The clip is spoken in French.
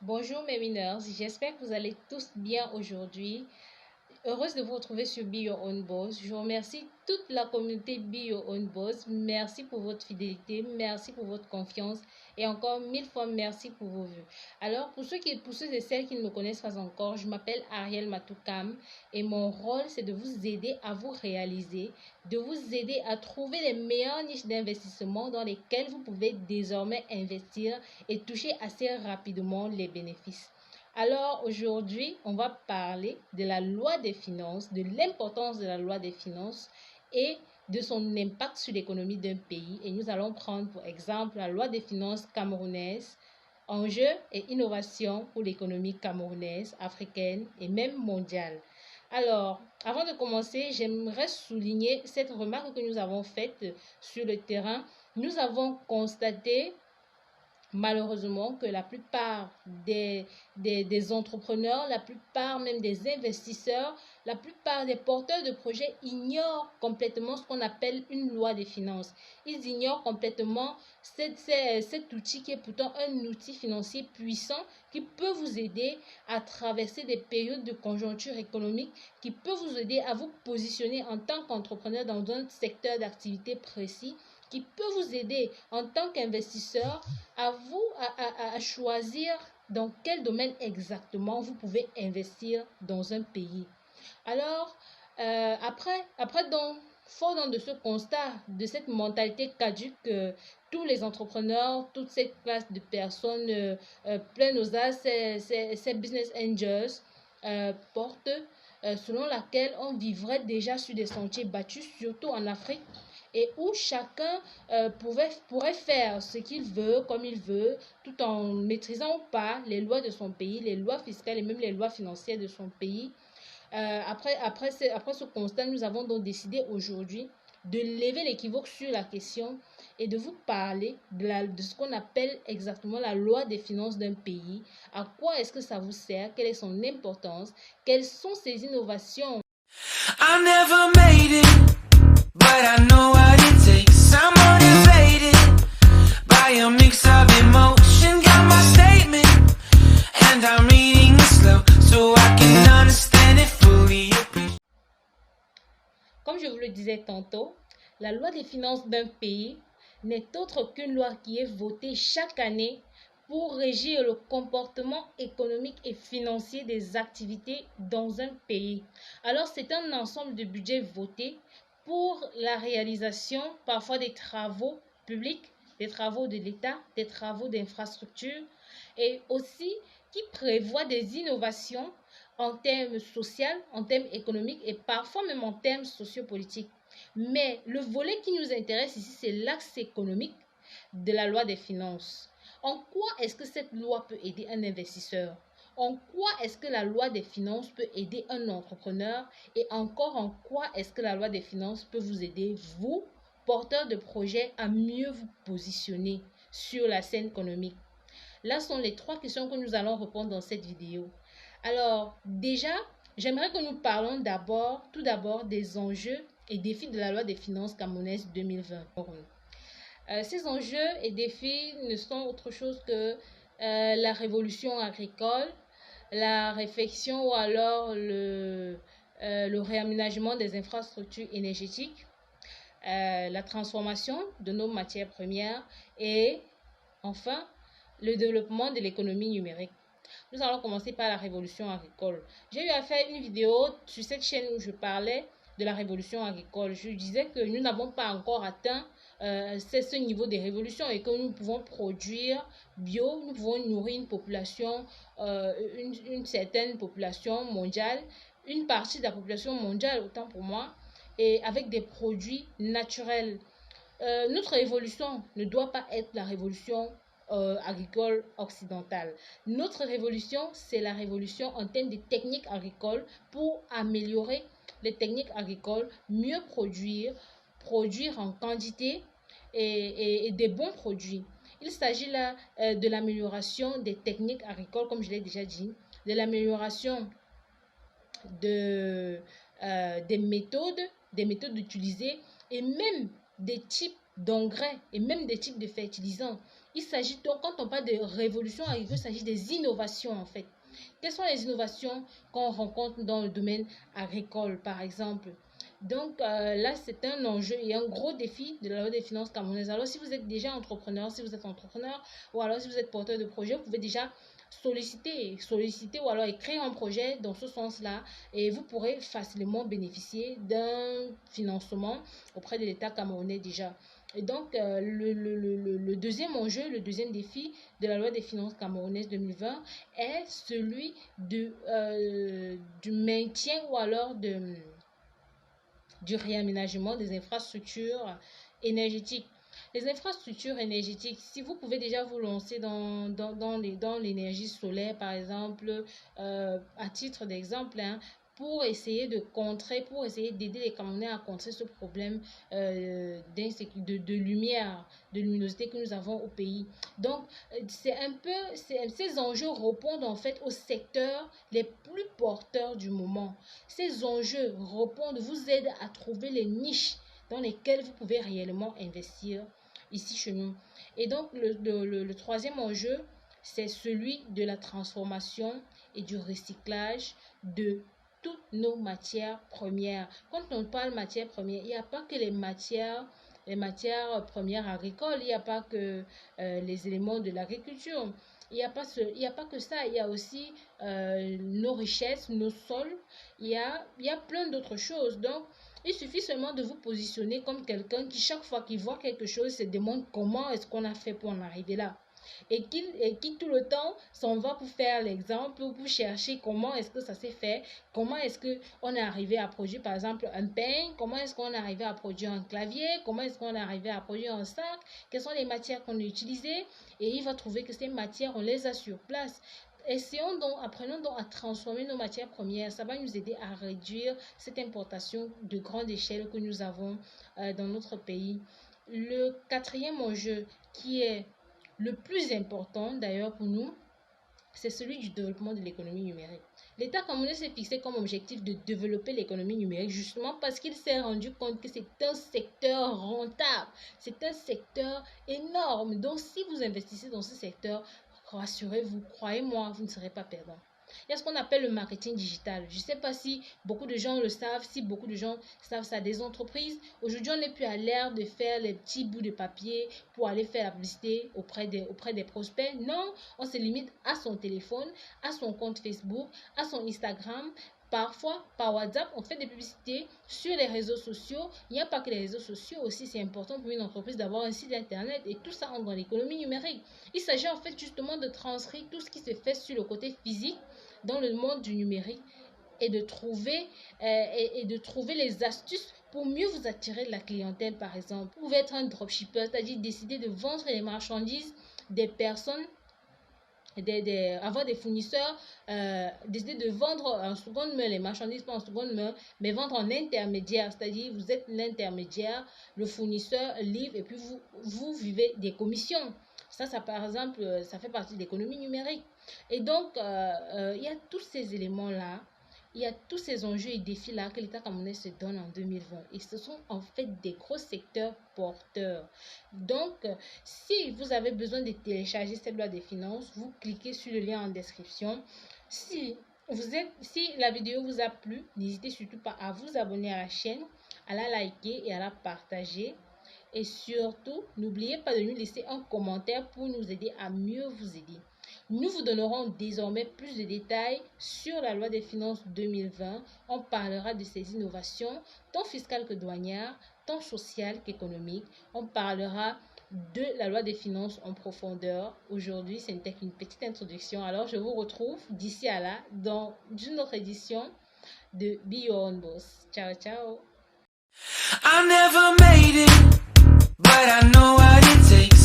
Bonjour mes winners, j'espère que vous allez tous bien aujourd'hui. Heureuse de vous retrouver sur Be Your Own Boss. Je remercie toute la communauté Be Your Own Boss. Merci pour votre fidélité, merci pour votre confiance et encore mille fois merci pour vos vues. Alors pour ceux et celles qui ne me connaissent pas encore, je m'appelle Ariel Matoukam et mon rôle c'est de vous aider à vous réaliser, de vous aider à trouver les meilleures niches d'investissement dans lesquelles vous pouvez désormais investir et toucher assez rapidement les bénéfices. Alors aujourd'hui, on va parler de la loi des finances, de l'importance de la loi des finances et de son impact sur l'économie d'un pays. Et nous allons prendre pour exemple la loi des finances camerounaise, enjeux et innovations pour l'économie camerounaise, africaine et même mondiale. Alors, avant de commencer, j'aimerais souligner cette remarque que nous avons faite sur le terrain. Nous avons constaté malheureusement que la plupart des entrepreneurs, la plupart même des investisseurs, la plupart des porteurs de projets ignorent complètement ce qu'on appelle une loi des finances. Ils ignorent complètement cet outil qui est pourtant un outil financier puissant qui peut vous aider à traverser des périodes de conjoncture économique, qui peut vous aider à vous positionner en tant qu'entrepreneur dans un secteur d'activité précis, qui peut vous aider en tant qu'investisseur à vous à choisir dans quel domaine exactement vous pouvez investir dans un pays. Alors, fort de ce constat, de cette mentalité caduque que tous les entrepreneurs, toute cette classe de personnes pleines aux as, ces business angels portent, selon laquelle on vivrait déjà sur des sentiers battus, surtout en Afrique, et où chacun pourrait faire ce qu'il veut, comme il veut, tout en maîtrisant ou pas les lois de son pays, les lois fiscales et même les lois financières de son pays. Après ce constat, nous avons donc décidé aujourd'hui de lever l'équivoque sur la question et de vous parler de ce qu'on appelle exactement la loi des finances d'un pays. À quoi est-ce que ça vous sert? Quelle est son importance? Quelles sont ses innovations? I never made it, but I know what it takes. I'm motivated by a mix of emotion. Got my statement, and I'm reading it slow so I can understand it fully. Comme je vous le disais tantôt, la loi des finances d'un pays n'est autre qu'une loi qui est votée chaque année pour régir le comportement économique et financier des activités dans un pays. Alors, c'est un ensemble de budgets votés pour la réalisation parfois des travaux publics, des travaux de l'État, des travaux d'infrastructure et aussi qui prévoit des innovations en termes sociaux, en termes économiques et parfois même en termes sociopolitiques. Mais le volet qui nous intéresse ici, c'est l'axe économique de la loi des finances. En quoi est-ce que cette loi peut aider un investisseur? En quoi est-ce que la loi des finances peut aider un entrepreneur? Et encore en quoi est-ce que la loi des finances peut vous aider, vous, porteurs de projets, à mieux vous positionner sur la scène économique? Là sont les trois questions que nous allons répondre dans cette vidéo. Alors, déjà, j'aimerais que nous parlons tout d'abord des enjeux et défis de la loi des finances camerounaise 2020. Ces enjeux et défis ne sont autre chose que la révolution agricole, la réflexion ou alors le réaménagement des infrastructures énergétiques, la transformation de nos matières premières et enfin le développement de l'économie numérique. Nous allons commencer par la révolution agricole. J'ai eu à faire une vidéo sur cette chaîne où je parlais de la révolution agricole. Je disais que nous n'avons pas encore atteint ce niveau de révolution et que nous pouvons produire bio, nous pouvons nourrir une population, une certaine population mondiale, une partie de la population mondiale, autant pour moi, et avec des produits naturels. Notre révolution ne doit pas être la révolution agricole occidentale. Notre révolution, c'est la révolution en termes de techniques agricoles pour améliorer les techniques agricoles, mieux produire en quantité et des bons produits. Il s'agit là de l'amélioration des techniques agricoles, comme je l'ai déjà dit, de l'amélioration des méthodes utilisées et même des types d'engrais et même des types de fertilisants. Il s'agit donc, quand on parle de révolution agricole, il s'agit des innovations en fait. Quelles sont les innovations qu'on rencontre dans le domaine agricole, par exemple? Donc là, c'est un enjeu et un gros défi de la loi des finances camerounaises. Alors, si vous êtes déjà entrepreneur, si vous êtes entrepreneur, ou alors si vous êtes porteur de projet, vous pouvez déjà solliciter ou alors écrire un projet dans ce sens-là et vous pourrez facilement bénéficier d'un financement auprès de l'État camerounais déjà. Et donc, le deuxième enjeu, le deuxième défi de la loi des finances camerounaises 2020 est celui du maintien ou alors du réaménagement des infrastructures énergétiques. Les infrastructures énergétiques, si vous pouvez déjà vous lancer dans l'énergie solaire, par exemple, à titre d'exemple, hein, pour essayer pour essayer d'aider les Camerounais à contrer ce problème de lumière, de luminosité que nous avons au pays. Donc, ces enjeux répondent en fait aux secteurs les plus porteurs du moment. Ces enjeux vous aident à trouver les niches dans lesquelles vous pouvez réellement investir ici chez nous. Et donc, le troisième enjeu, c'est celui de la transformation et du recyclage de toutes nos matières premières. Quand on parle matières premières, il n'y a pas que les matières premières agricoles, il n'y a pas que les éléments de l'agriculture. Il n'y a pas que ça, il y a aussi nos richesses, nos sols, il y a plein d'autres choses. Donc, il suffit seulement de vous positionner comme quelqu'un qui, chaque fois qu'il voit quelque chose, se demande comment est-ce qu'on a fait pour en arriver là. Et qui tout le temps s'en va pour faire l'exemple, pour chercher comment est-ce que ça s'est fait, comment est-ce qu'on est arrivé à produire par exemple un peigne, comment est-ce qu'on est arrivé à produire un clavier, comment est-ce qu'on est arrivé à produire un sac, quelles sont les matières qu'on a utilisées, et il va trouver que ces matières, on les a sur place. Apprenons donc à transformer nos matières premières. Ça va nous aider à réduire cette importation de grande échelle que nous avons dans notre pays. Le quatrième enjeu, qui est le plus important d'ailleurs pour nous, c'est celui du développement de l'économie numérique. L'État camerounais s'est fixé comme objectif de développer l'économie numérique justement parce qu'il s'est rendu compte que c'est un secteur rentable, c'est un secteur énorme. Donc si vous investissez dans ce secteur, rassurez-vous, croyez-moi, vous ne serez pas perdant. Il y a ce qu'on appelle le marketing digital. Je ne sais pas si beaucoup de gens le savent, si beaucoup de gens savent ça. Des entreprises, aujourd'hui, on n'est plus à l'ère de faire les petits bouts de papier pour aller faire la publicité auprès des prospects. Non, on se limite à son téléphone, à son compte Facebook, à son Instagram. Parfois, par WhatsApp, on fait des publicités sur les réseaux sociaux. Il n'y a pas que les réseaux sociaux aussi. C'est important pour une entreprise d'avoir un site internet et tout ça entre dans l'économie numérique. Il s'agit en fait justement de transcrire tout ce qui se fait sur le côté physique dans le monde du numérique et de trouver les astuces pour mieux vous attirer de la clientèle, par exemple. Vous pouvez être un dropshipper, c'est-à-dire décider de vendre les marchandises des personnes, avoir des fournisseurs, décider de vendre en seconde main les marchandises, pas en seconde main, mais vendre en intermédiaire, c'est-à-dire vous êtes l'intermédiaire, le fournisseur livre et puis vous vivez des commissions. Ça, par exemple, ça fait partie de l'économie numérique. Et donc, il y a tous ces éléments-là, il y a tous ces enjeux et défis-là que l'État camerounais se donne en 2020. Et ce sont en fait des gros secteurs porteurs. Donc, si vous avez besoin de télécharger cette loi des finances, vous cliquez sur le lien en description. Si la vidéo vous a plu, n'hésitez surtout pas à vous abonner à la chaîne, à la liker et à la partager. Et surtout, n'oubliez pas de nous laisser un commentaire pour nous aider à mieux vous aider. Nous vous donnerons désormais plus de détails sur la loi des finances 2020. On parlera de ces innovations, tant fiscales que douanières, tant sociales qu'économiques. On parlera de la loi des finances en profondeur. Aujourd'hui, ce n'était qu'une petite introduction. Alors, je vous retrouve d'ici à là dans une autre édition de Be Your Own Boss. Ciao, ciao. I never made it, but I know what it takes.